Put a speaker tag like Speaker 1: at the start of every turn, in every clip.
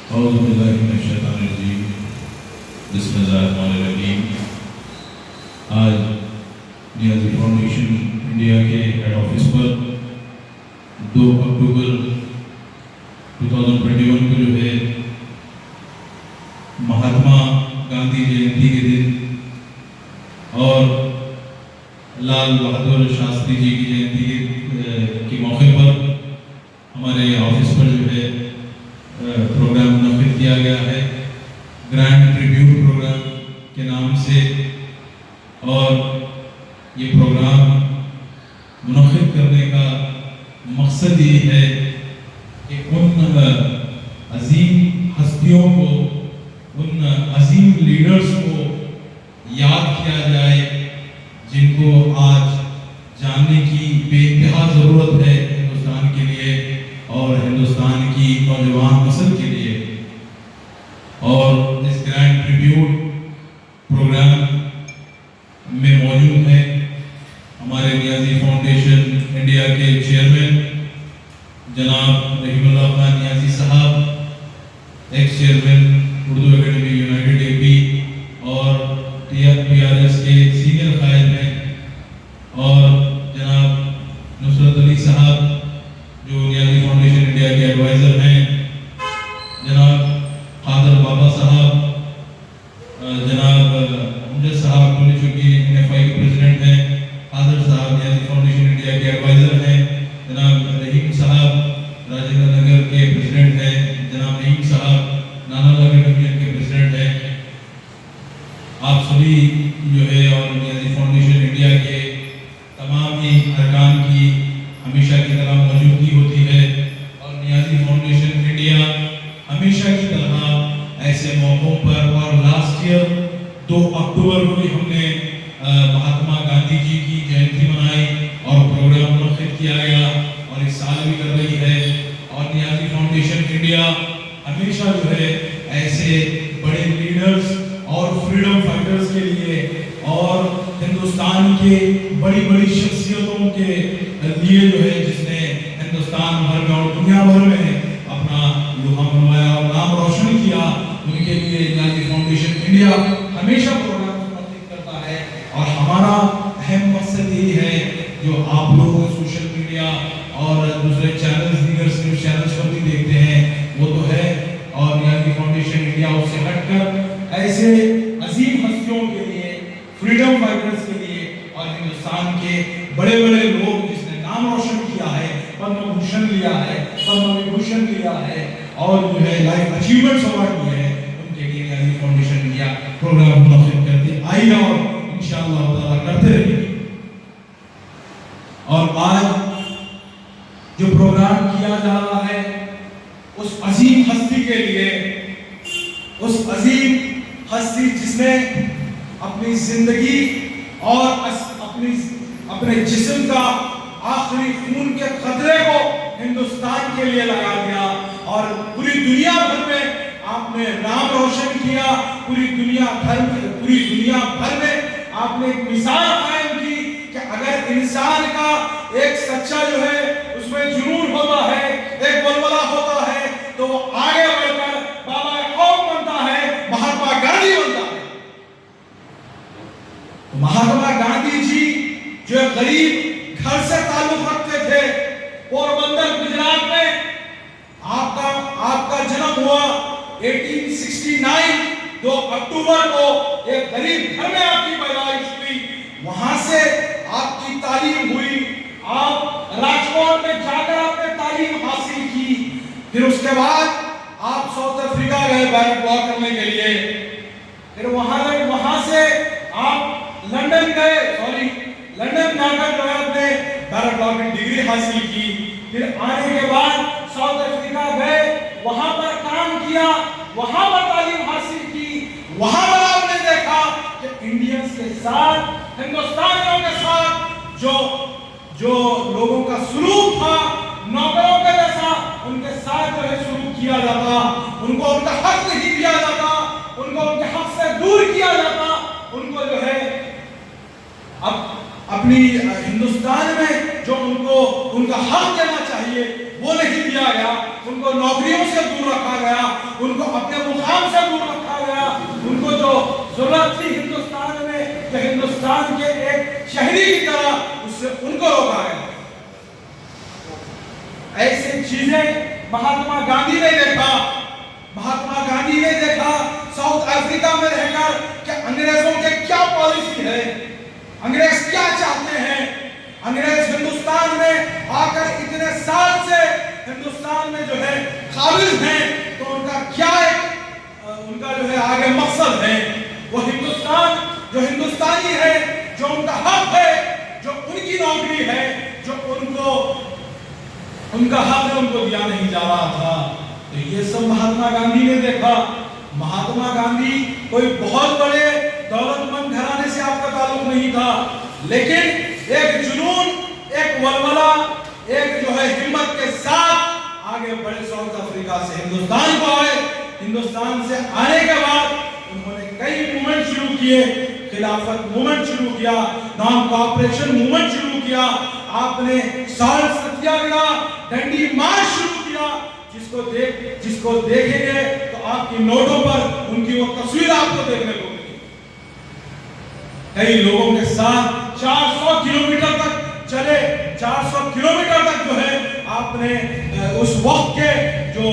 Speaker 1: बिस्मिल्लाहिर्रहमानिर्रहीम। आज Niazi foundation India के हेड ऑफिस पर 2 अक्टूबर 2021 को जो है महात्मा गांधी जयंती के दिन और लाल बहादुर शास्त्री जी की जयंती के मौके पर हमारे ऑफिस पर जो है प्रोग्राम मुनक़िद किया गया है, ग्रैंड ट्रिब्यूट प्रोग्राम के नाम से। और ये प्रोग्राम मुनक़िद करने का मकसद ये है कि उन अजीम हस्तियों को, उन अजीम लीडर्स को याद किया जाए जिनको आज जानने की बेइंतहा ज़रूरत है हिंदुस्तान के लिए और हिंदुस्तान की नौजवान नस्ल के लिए। और इस ग्रैंड ट्रिब्यूट प्रोग्राम में मौजूद है हमारे नियाज़ी फाउंडेशन इंडिया के चेयरमैन जनाब रहीमुल्लाह खान नियाज़ी साहब, x chairman Urdu academy United AP और PRS के सीनियर कायद हैं, और जनाब नुसरत अली साहब जो नियाज़ी फाउंडेशन इंडिया के एडवाइज़र हैं, जनाब कादर बाबा साहब, जनाब अमजद साहब जो कि NFI के प्रेसिडेंट हैं, कादर साहब नियाज़ी फाउंडेशन इंडिया के एडवाइज़र हैं, जनाब रहीम साहब राजेंद्र नगर के प्रेसिडेंट हैं, जनाब रहीम साहब नानाला डिवीजन के प्रेसिडेंट हैं। आप सभी जो है और नियाज़ी फाउंडेशन इंडिया के तमाम ही अरकान की हमेशा की तरह मौजूदगी होती है, और नियाज़ी फाउंडेशन इंडिया हमेशा की तरह ऐसे मौक़ों पर, और लास्ट ईयर 2 अक्टूबर को भी हमने महात्मा गांधी जी की जयंती मनाई और प्रोग्राम मुनक़िद किया गया, और इस साल भी कर रही है। और नियाज़ी फाउंडेशन इंडिया हमेशा जो है ऐसे बड़े लीडर्स और फ्रीडम फाइटर्स के लिए और हिंदुस्तान के बड़ी बड़ी शख्सियतों के लिए जो है जिसने हिंदुस्तान भर में और दुनिया भर में अपना लोहा मनवाया और नाम रोशन किया, उनके लिए नियाज़ी फाउंडेशन इंडिया हमेशा प्रोग्राम मुनक़िद करता है। और हमारा अहम मकसद यही है जो आप लोग सोशल मीडिया और दूसरे चैनल्स, दीगर न्यूज़ चैनल्स पर भी देखते हैं, वो तो है। और नियाज़ी फाउंडेशन इंडिया उससे हटकर ऐसे अजीम हस्तियों के लिए, फ्रीडम फाइटर्स के लिए और हिंदुस्तान के बड़े बड़े लोग जिसने नाम रोशन किया है, पद्म भूषण लिया है, पद्म विभूषण लिया है और जो है लाइफ अचीवमेंट्स अवार्ड दिए हैं, उनके लिए नियाज़ी फाउंडेशन इंडिया प्रोग्राम मुनक़िद करते आई है और इंशाअल्लाह ताला करते रहेगी। और आज जो प्रोग्राम किया जा रहा है उस अजीम हस्ती के लिए, उस अजीम हस्ती जिसने अपनी जिंदगी और अपने जिस्म का आखिरी खून के कतरे को हिंदुस्तान के लिए लगा दिया और पूरी दुनिया भर में आपने नाम रोशन किया। पूरी दुनिया भर में आपने एक मिसाल कायम की कि अगर इंसान का एक सच्चा जो है उसमें जुनून होता है, एक बलबला होता है, तो वो आगे बढ़कर बाबा कौम बनता है, महात्मा गांधी बनता है। महात्मा गांधी जी जो गरीब घर से ताल्लुक रखते थे, पोरबंदर गुजरात में आपका जन्म हुआ 1869 2 अक्टूबर को, एक गरीब घर में आपकी पैदाइश हुई, वहां से आपकी तालीम हुई, आप राजकोट में जाकर आपने तालीम हासिल की, फिर उसके बाद आप साउथ अफ्रीका गए बैरक लॉ करने के लिए, फिर वहां से आप लंदन जाकर जो है आपने बैरक लॉ की डिग्री हासिल की, फिर आने के बाद साउथ अफ्रीका गए, वहां पर काम किया, वहां पर तालीम हासिल की, वहां पर आपने देखा कि इंडियंस के साथ, हिंदुस्तानियों के साथ जो लोगों का सुलूक था नौकरों के जैसा, उनके साथ जो है सुलूक किया जाता, उनको उनका हक नहीं दिया जाता, उनको उनके हक से दूर किया जाता, उनको जो है अब अपनी हिंदुस्तान में जो उनको उनका हक देना चाहिए वो नहीं दिया गया।
Speaker 2: उनको नौकरियों से दूर रखा गया, उनको अपने मुकाम से दूर रखा गया, उनको जो जरूरत थी हिंदुस्तान में कि हिंदुस्तान के एक शहरी की तरह उससे उनको रोका गया। ऐसी चीजें महात्मा गांधी ने देखा। महात्मा गांधी ने देखा साउथ अफ्रीका में रहकर कि अंग्रेजों के क्या पॉलिसी है, अंग्रेज क्या चाहते हैं। अंग्रेज हिंदुस्तान में आकर इतने साल से हिंदुस्तान में जो है काबिज हैं, तो उनका क्या उनका जो है आगे मकसद है। वो हिंदुस्तान जो हिंदुस्तानी है, जो उनका हक है, जो उनकी नौकरी है, जो उनको उनका हक है, उनको दिया नहीं जा रहा था। तो ये सब महात्मा गांधी ने देखा। महात्मा गांधी कोई बहुत बड़े दौलतमंद घराने से आपका ताल्लुक नहीं था, लेकिन एक जुनून, एक वलवला, एक जो है हिम्मत के साथ आगे बढ़े। साउथ अफ्रीका से हिंदुस्तान को आए। हिंदुस्तान से आने के बाद उन्होंने कई मूवमेंट शुरू किए। खिलाफत मूवमेंट शुरू किया, नॉन कोऑपरेशन मूवमेंट शुरू किया, आपने सॉल्ट सत्याग्रह, डंडी मार्च शुरू किया, जिसको देखेंगे तो आपकी नोटों पर उनकी वो तस्वीर आपको देखने को मिलेगी। कई लोगों के साथ 400 किलोमीटर तक चले, 400 किलोमीटर तक जो है आपने उस वक्त के जो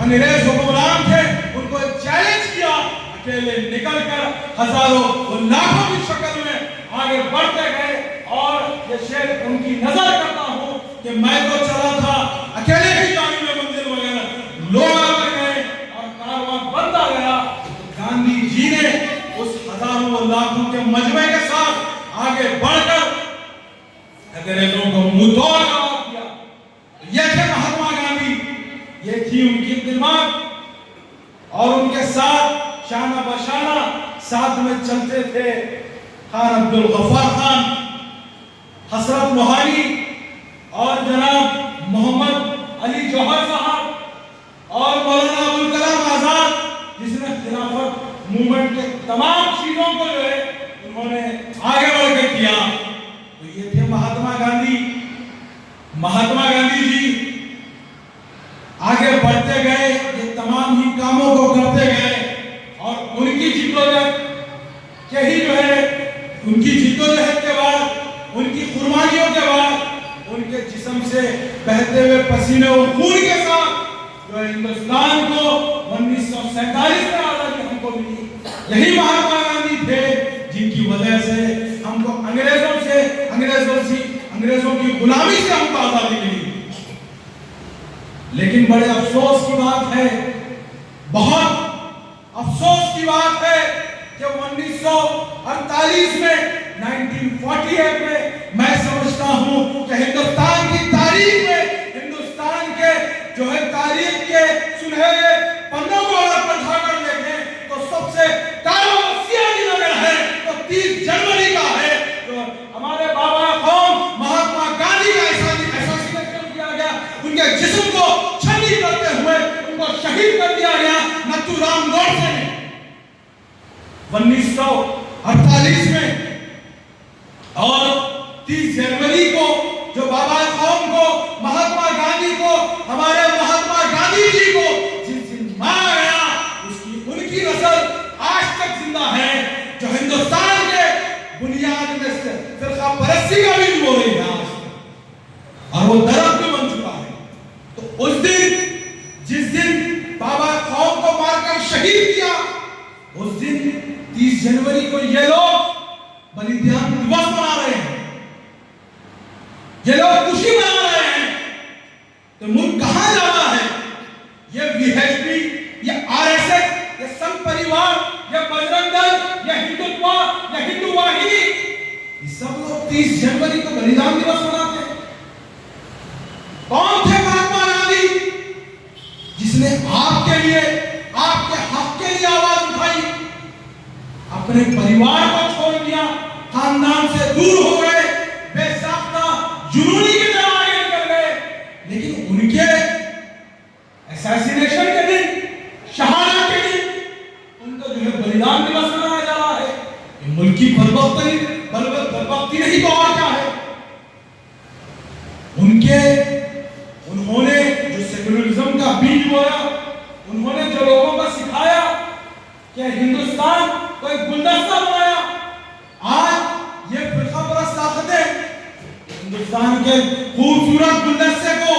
Speaker 2: अंग्रेज हुक्मरान थे उनको चैलेंज किया। अकेले निकलकर हजारों और लाखों की शक्ल में आगे बढ़ते गए। और ये शेर उनकी नजर करता हूं कि मैं तो चला था अकेले ही जाने में मंजिल वगैरह, लोग आगे गए और कारवां बढ़ता गया। गांधी जी ने उस हजारों और लाखों के मजमे के साथ आगे बढ़कर अंग्रेजों को मुंहतोड़ जवाब दिया। ये थे महात्मा गांधी, ये थी उनकी दिमाग। और उनके साथ शाना बशाना साथ में चलते थे खान अब्दुल गफ्फार खान, हसरत मोहानी और जनाब मोहम्मद अली जौहर साहब और मौलाना अबुल कलाम आजाद, जिसने खिलाफत मूवमेंट के तमाम चीजों को जो है उन्होंने आगे बढ़कर किया। तो ये थे महात्मा गांधी। महात्मा गांधी जी आगे बढ़ते गए, ये तमाम ही कामों को करते गए। और उनकी जिद्दोजहद के ही जो है, उनकी जिद्दोजहद के बाद, उनकी कुर्बानियों के बाद, उनके जिस्म से बहते हुए पसीने और खून के साथ जो हिंदुस्तान को 1947 में आजादी हमको मिली। यही महात्मा गांधी थे जिनकी वजह से हमको अंग्रेजों की गुलामी से हमको आजादी मिली। लेकिन बड़े अफसोस की बात है, बहुत अफसोस की बात है कि 1948 में, 1948 में मैं समझता हूं कि हिंदुस्तान की तारीख में, हिंदुस्तान के जो है तारीख के सुनहरे पन्नों को अगर पलटाकर देखें तो सबसे नगर है तो 30 जनवरी का है, जो हमारे बाबा कौम महात्मा गांधी का एसासिनेशन किया गया। उनके जिस्म को छली करते हुए उनको शहीद कर दिया गया नथुराम गोडसे ने 1948 में। और 30 जनवरी को जो बाबा कौम को, महात्मा गांधी को, हमारे महात्मा गांधी जी को जिस दिन मारा गया, उसकी उनकी नस्ल आज तक जिंदा है, जो हिंदुस्तान के बुनियाद में से फिरका परस्ती का भी हो रही है आज तक, और वो दरख्त भी बन चुका है। तो उस दिन, जिस दिन बाबा कौम को मारकर शहीद किया, उस दिन 30 जनवरी को ये लोग बलिदान दिवस मना रहे हैं, ये लोग खुशी मना रहे हैं। तो मुल्क कहां जाना है? ये वीएचपी, ये आरएसएस, ये संघ परिवार, ये बजरंग दल, ये हिंदुत्व, ये हिंदू वाहिनी, ये सब लोग 30 जनवरी को बलिदान दिवस मनाते हैं। कौन थे महात्मा गांधी जिसने आपके लिए, आपके हक के लिए आवाज उठाई? अपने परिवार को छोड़ दिया, खानदान से दूर हो गए, बेसाख्ता जुनूनी की तरह आगे निकल गए। लेकिन उनके एसासिनेशन के दिन, शहादत के दिन, उनका जो है बलिदान दिवस मनाया जा रहा है। ये मुल्क की बर्बादी नहीं तो और क्या है? उन्होंने जो सेक्युलरिज्म का बीज बोया, उन्होंने जो लोगों को सिखाया कि हिंदुस्तान कोई गुलदस्ता बनाया, आज ये फिरका परस्त ताकतें हिंदुस्तान के खूबसूरत गुलदस्ते को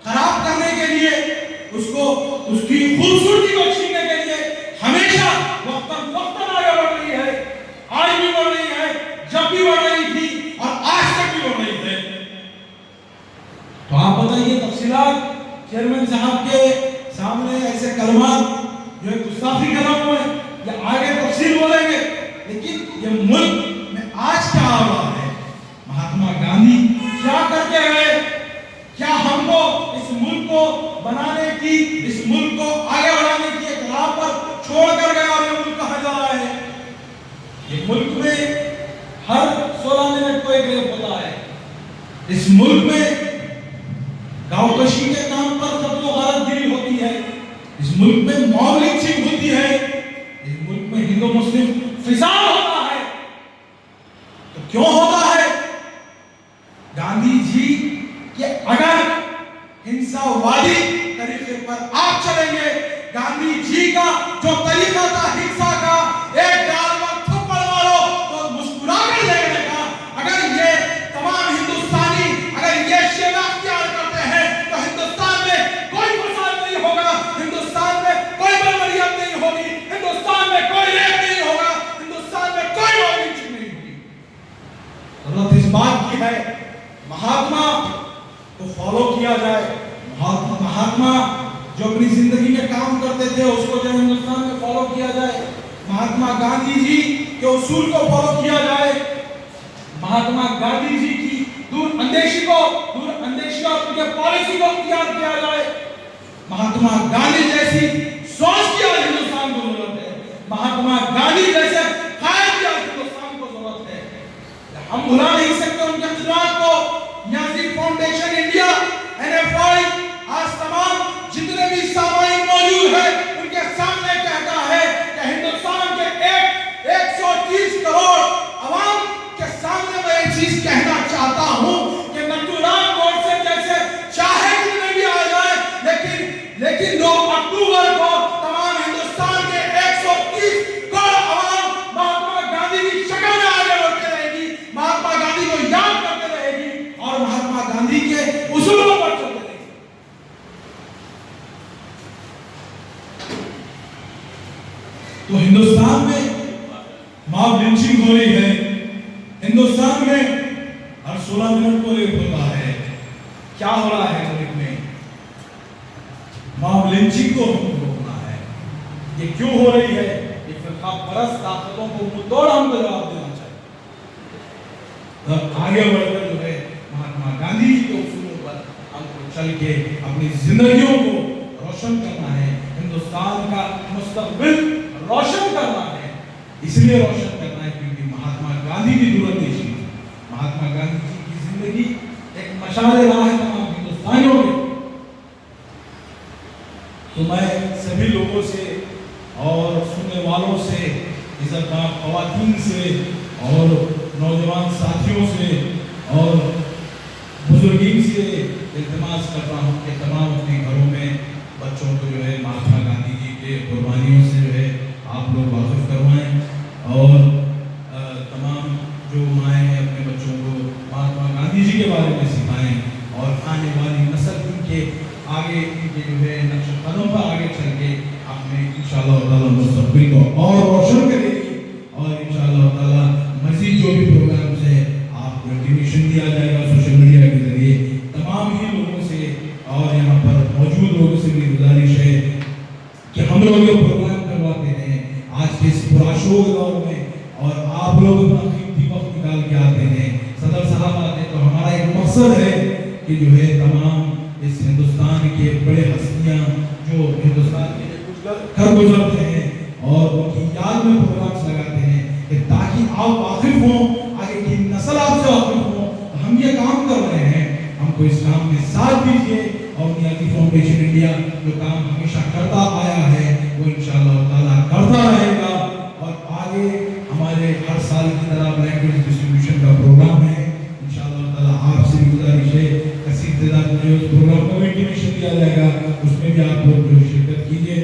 Speaker 2: खराब करने के लिए, उसको उसकी खूबसूरती को छीनने के लिए हमेशा वक्तन वक्तन आगे बढ़ रही है। आज भी बढ़ रही है, जब भी बढ़ रही थी और आज तक भी बढ़ रही है। तो आप बताइए तफसीलात। चेयरमैन साहब के सामने ऐसे कलमात जो है गुस्ताखी कलम हुए, ये आगे तफसील बोलेंगे, लेकिन ये मुल्क में आज क्या हो रहा है, महात्मा गांधी क्या करके गए, क्या हमको इस मुल्क को बनाने की, इस मुल्क को आगे बढ़ाने की एक राह पर छोड़ कर गए और ये मुल्क कहां जा रहा है। ये मुल्क में हर 16 मिनट को एक रेप होता है। इस मुल्क में गांवकशी के नाम पर कत्ल गारतगिरी होती है। इस मुल्क में मॉब लिंचिंग होती है। इस मुल्क में हिंदू मुस्लिम फिसाद होता है। तो क्यों होता है? गांधी जी कि अगर हिंसावादी तरीके पर आप चलेंगे, गांधी जी का जो तरीका था हिंसा का, एक गाल पर थप्पड़ मारो तो मुस्कुरा कर लेने का, अगर ये तमाम हिंदुस्तानी अगर ये शेवा अख्तियार करते हैं तो हिंदुस्तान में कोई फसाद नहीं होगा, हिंदुस्तान में कोई बदमरियत नहीं होगी, हिंदुस्तान में कोई रेप नहीं होगा, हिंदुस्तान में कोई लॉन्चिंग नहीं होगी। जरूरत इस बात की है महात्मा को फॉलो किया जाए। महात्मा जो अपनी जिंदगी में काम करते थे उसको जो हिंदुस्तान में फॉलो किया जाए। महात्मा गांधी जी के उसूल को फॉलो किया जाए। महात्मा गांधी जी की दूरअंदेशी और उनके पॉलिसी को इख्तियार किया जाए। महात्मा गांधी जैसी सोच की आज हिंदुस्तान को जरूरत है। महात्मा गांधी जैसे कायद की आज हिंदुस्तान को जरूरत है। हम भुला नहीं सकते उनके खिदमत को। यासी फाउंडेशन इंडिया, NFI आज तमाम जितने भी सामाजिक मौजूद है उनके सामने कहता है कि हिंदुस्तान के 130 करोड़ अवाम के सामने मैं एक चीज कहना चाहता हूं कि नथुराम गोडसे जैसे चाहे कितने भी आ जाए, लेकिन 2 अक्टूबर को तमाम हिंदुस्तान के 130 करोड़ अवाम महात्मा गांधी की शक्ल में आगे बढ़ती रहेगी, महात्मा गांधी को याद करते रहेगी और महात्मा गांधी के उसूलों पर चलते रहेगी। तो हिंदुस्तान में मॉब लिंचिंग हो रही है, हिंदुस्तान में हर 16 मिनट को रेप होता है। क्या हो रहा है मुल्क में? मॉब लिंचिंग को रोकना है। ये क्यों हो रही है? ये फिरका परस्त ताकतों को मुंहतोड़ हमको जवाब देना चाहिए। तो आगे बढ़कर जो है महात्मा गांधी जी के उसूलों पर हमको चल के अपनी जिंदगियों को रोशन करना है, हिंदुस्तान का मुस्तकबिल रोशन करना है। इसलिए रोशन करना है क्योंकि महात्मा गांधी की दूरंदेशी, महात्मा गांधी जी की जिंदगी एक मशाल राह है तमाम हिंदुस्तानियों में। तो मैं सभी लोगों से और सुनने वालों से, इज्जतदार ख़वातीन से और नौजवान साथियों से और बुजुर्गीन से इल्तिमास कर रहा हूँ कि तमाम अपने घरों में बच्चों को जो है महात्मा गांधी जी के कुर्बानियों से जो है आप लोग वाकिफ करवाएं और तमाम जो माएँ हैं अपने बच्चों को महात्मा गांधी जी के बारे में सिखाएं और आने वाली नस्ल इनके आगे इनके जो है नक्श कदम पर आगे चल के अपने इंशाअल्लाह ताला मुस्तकबिल को और रोशन करेगी। और इंशाअल्लाह ताला मज़ीद जो भी प्रोग्राम्स है आपको इंटीमेशन दिया जाएगा सोशल मीडिया के जरिए। तमाम ही लोगों से और यहाँ पर मौजूद लोगों से भी गुजारिश है कि हम लोग ये प्रोग्राम करवाते हैं आज के इस पुराशोक दौर में और आप लोग अपना कीमती वक्त निकाल के आते हैं, सदर साहब आते हैं, तो हमारा एक मकसद है कि जो है तमाम इस हिंदुस्तान के बड़े हस्तियाँ जो हिंदुस्तान के घर गुजरते हैं और उनकी याद में प्रोग्राम्स लगाते हैं कि ताकि आप वाकिफ हों, आगे की नस्ल आपसे वाकिफ हो। हम ये काम कर रहे हैं, हमको इस काम में साथ दीजिए और यासी फाउंडेशन इंडिया जो काम हमेशा करता आया है वो इंशाअल्लाह ताला करता रहेगा। और आगे हमारे हर साल की तरह लैंग्वेज डिस्ट्रीब्यूशन का प्रोग्राम है इंशाअल्लाह ताला। आपसे गुजारिश है
Speaker 3: इंतजार जो प्रोग्राम का इंटीमेशन दिया जाएगा उसमें भी आप लोग जो शिरकत कीजिए।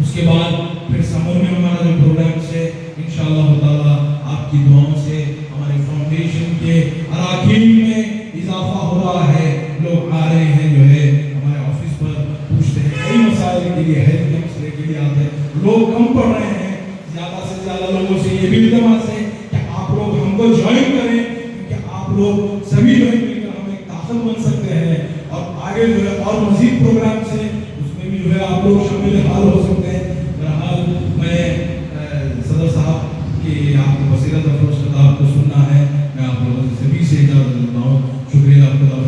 Speaker 3: उसके बाद फिर समर में हमारा जो प्रोग्राम्स है इंशाअल्लाह ताला आपकी दुआओं से हमारे फाउंडेशन के अरकान में इजाफा हो रहा है। लोग आ रहे हैं जो है हमारे ऑफिस पर पूछते हैं, कई मसाइल के लिए हेल्थ के मसले के लिए आते हैं। लोग कम पढ़ रहे हैं, ज़्यादा से ज़्यादा लोगों से ये भी इल्तमास है कि आप लोग हमको ज्वाइन करें, क्योंकि आप लोग सभी जो है मिलकर हम एक ताकत बन सकते हैं और आगे जो है और मज़ीद प्रोग्राम से उसमें भी जो है आप लोग शामिल हाल हो सकते हैं। बहरहाल मैं सदर साहब की आपको वसीलत अफरोज़ खिताब को सुनना है, मैं आप लोगों से सभी से इजाज़त लेता हूँ। शुक्रिया आपका।